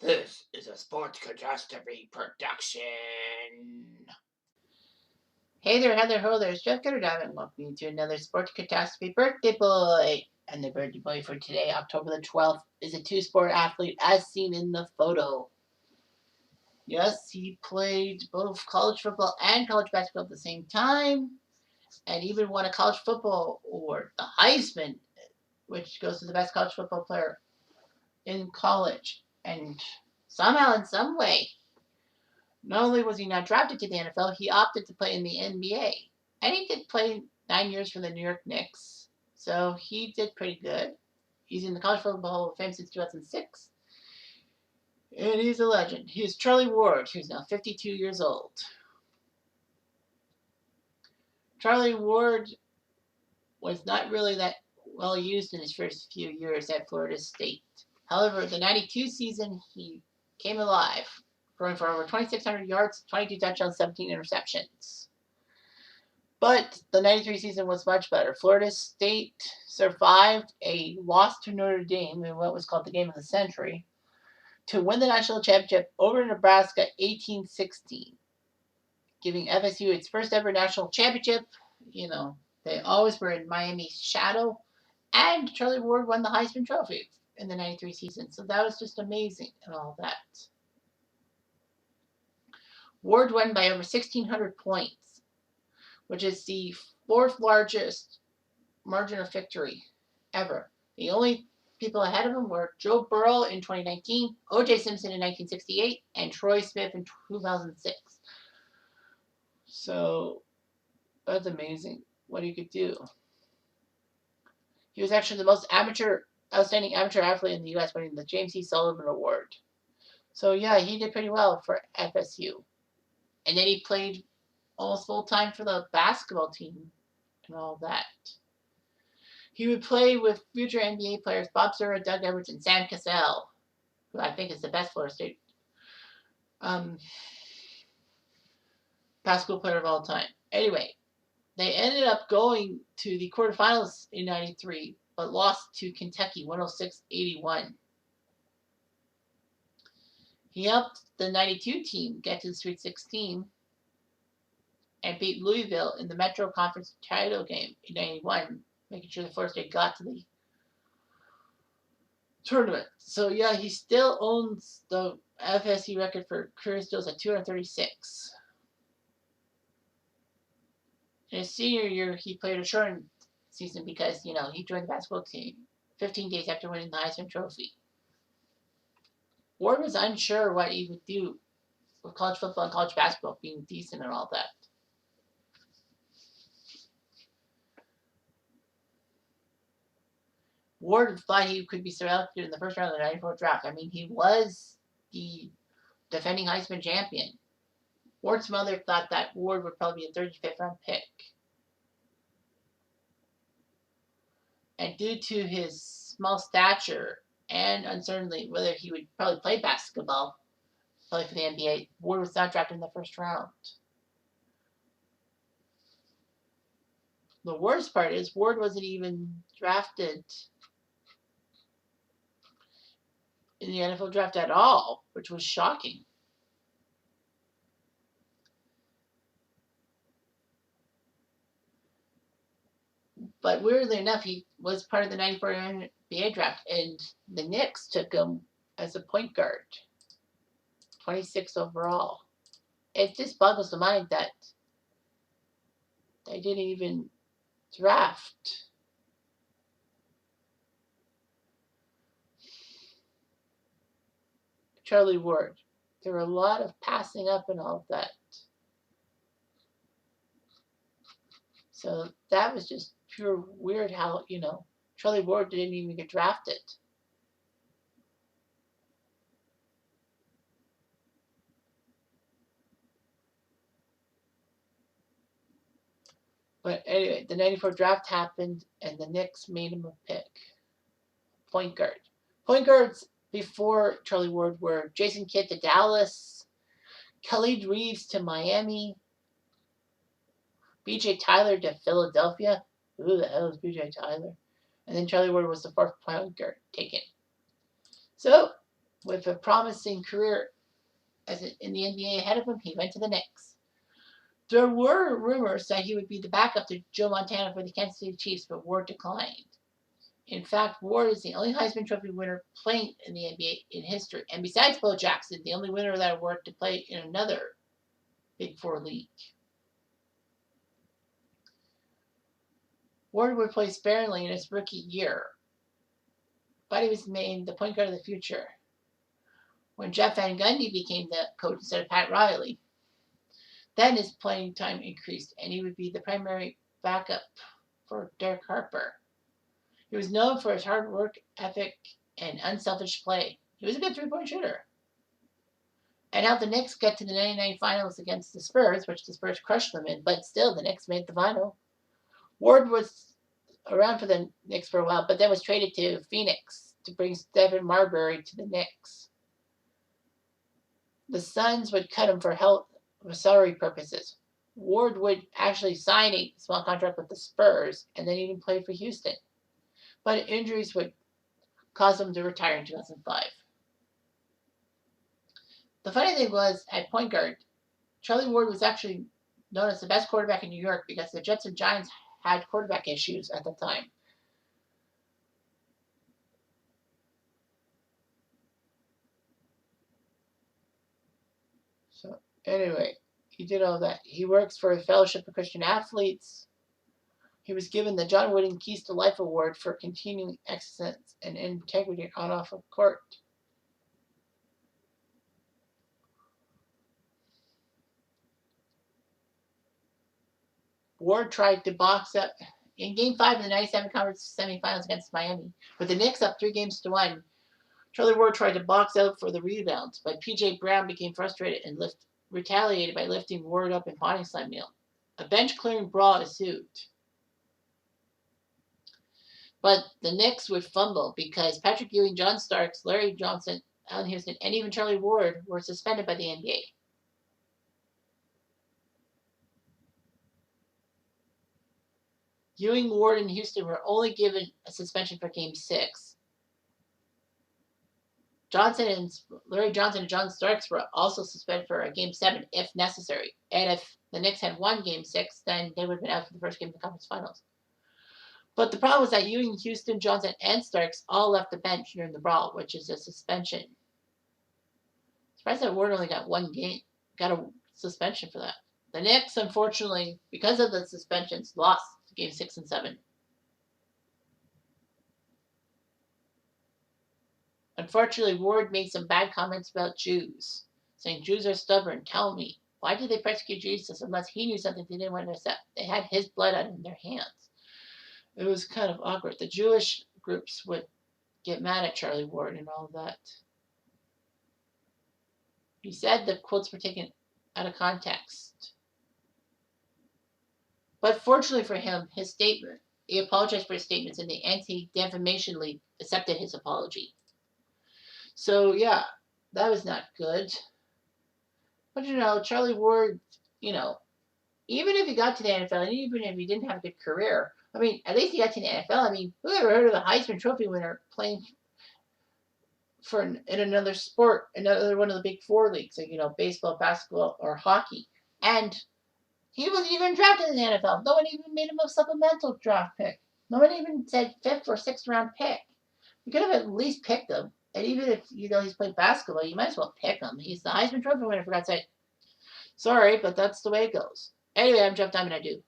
This is a sports catastrophe production. Hey there, Heather Ho, there's Jeff Gutterdam, and welcome you to another Sports Catastrophe Birthday Boy. And the birthday boy for today, October the 12th, is a two-sport athlete as seen in the photo. Yes, he played both college football and college basketball at the same time, and even won a college football award, the Heisman, which goes to the best college football player in college. And somehow, in some way, not only was he not drafted to the NFL, he opted to play in the NBA. And he did play 9 years for the New York Knicks. So he did pretty good. He's in the College Football Hall of Fame since 2006. And he's a legend. He's Charlie Ward, who's now 52 years old. Charlie Ward was not really that well used in his first few years at Florida State. However, the 92 season, he came alive, throwing for over 2,600 yards, 22 touchdowns, 17 interceptions. But the 93 season was much better. Florida State survived a loss to Notre Dame in what was called the game of the century to win the national championship over Nebraska 18-16, giving FSU its first ever national championship. You know, they always were in Miami's shadow. And Charlie Ward won the Heisman Trophy in the 93 season. So that was just amazing and all that. Ward won by over 1,600 points, which is the fourth largest margin of victory ever. The only people ahead of him were Joe Burrow in 2019, O.J. Simpson in 1968, and Troy Smith in 2006. So that's amazing what he could do. He was actually the most outstanding amateur athlete in the U.S., winning the James E. Sullivan Award. So yeah, he did pretty well for FSU. And then he played almost full time for the basketball team and all that. He would play with future NBA players Bob Sura, Doug Edwards, and Sam Cassell, who I think is the best Florida State basketball player of all time. Anyway, they ended up going to the quarterfinals in 93, but lost to Kentucky 106-81. He helped the 92 team get to the Sweet 16 and beat Louisville in the Metro Conference title game in 91, making sure the Florida State got to the tournament. So yeah, he still owns the FSU record for career steals at 236. In his senior year, he played a shortened season because, he joined the basketball team 15 days after winning the Heisman Trophy. Ward was unsure what he would do with college football and college basketball being decent and all that. Ward thought he could be selected in the first round of the 94 draft. I mean, he was the defending Heisman champion. Ward's mother thought that Ward would probably be a 35th round pick. And due to his small stature and uncertainty whether he would probably play basketball, play for the NBA, Ward was not drafted in the first round. The worst part is Ward wasn't even drafted in the NFL draft at all, which was shocking. But weirdly enough, he was part of the 94 NBA draft, and the Knicks took him as a point guard, 26 overall. It just boggles the mind that they didn't even draft Charlie Ward. There were a lot of passing up and all of that. So that was just pure weird how, Charlie Ward didn't even get drafted. But anyway, the 94 draft happened, and the Knicks made him a pick. Point guard. Point guards before Charlie Ward were Jason Kidd to Dallas, Khalid Reeves to Miami, B.J. Tyler to Philadelphia. Who the hell is B.J. Tyler? And then Charlie Ward was the fourth point guard taken. So, with a promising career in the NBA ahead of him, he went to the Knicks. There were rumors that he would be the backup to Joe Montana for the Kansas City Chiefs, but Ward declined. In fact, Ward is the only Heisman Trophy winner playing in the NBA in history, and besides Bo Jackson, the only winner of that award to play in another Big Four league. Ward would play sparingly in his rookie year, but he was named the point guard of the future when Jeff Van Gundy became the coach instead of Pat Riley. Then his playing time increased, and he would be the primary backup for Derek Harper. He was known for his hard work ethic and unselfish play. He was a good three-point shooter. And helped the Knicks get to the 99 finals against the Spurs, which the Spurs crushed them in, but still the Knicks made the final. Ward was around for the Knicks for a while, but then was traded to Phoenix to bring Devin Marbury to the Knicks. The Suns would cut him for salary purposes. Ward would actually sign a small contract with the Spurs and then even play for Houston. But injuries would cause him to retire in 2005. The funny thing was, at point guard, Charlie Ward was actually known as the best quarterback in New York because the Jets and Giants had quarterback issues at the time. So, anyway, he did all that. He works for the Fellowship of Christian Athletes. He was given the John Wooden Keys to Life Award for continuing excellence and integrity on off of court. Ward tried to box up in Game 5 of the 97 Conference semifinals against Miami, with the Knicks up 3-1. Charlie Ward tried to box out for the rebounds, but P.J. Brown became frustrated and retaliated by lifting Ward up and body slamming him. A bench-clearing brawl ensued. But the Knicks would fumble because Patrick Ewing, John Starks, Larry Johnson, Allen Houston, and even Charlie Ward were suspended by the NBA. Ewing, Ward, and Houston were only given a suspension for Game 6. Larry Johnson and John Starks were also suspended for a Game 7 if necessary. And if the Knicks had won Game 6, then they would have been out for the first game of the conference finals. But the problem was that Ewing, Houston, Johnson, and Starks all left the bench during the brawl, which is a suspension. Surprised that Ward only got a suspension for that. The Knicks, unfortunately, because of the suspensions, lost Game 6 and 7. Unfortunately, Ward made some bad comments about Jews, saying Jews are stubborn. Tell me, why did they persecute Jesus unless he knew something they didn't want to accept? They had his blood on their hands. It was kind of awkward. The Jewish groups would get mad at Charlie Ward and all that. He said the quotes were taken out of context. But fortunately for him, he apologized for his statements, and the Anti-Defamation League accepted his apology. So, yeah, that was not good. But, Charlie Ward, even if he got to the NFL, and even if he didn't have a good career, at least he got to the NFL. Who ever heard of a Heisman Trophy winner playing in another sport, another one of the Big Four leagues, like, baseball, basketball, or hockey? And he wasn't even drafted in the NFL. No one even made him a supplemental draft pick. No one even said 5th or 6th round pick. You could have at least picked him. And even if, he's played basketball, you might as well pick him. He's the Heisman Trophy winner, for God's sake. Sorry, but that's the way it goes. Anyway, I'm Jeff Diamond. I do.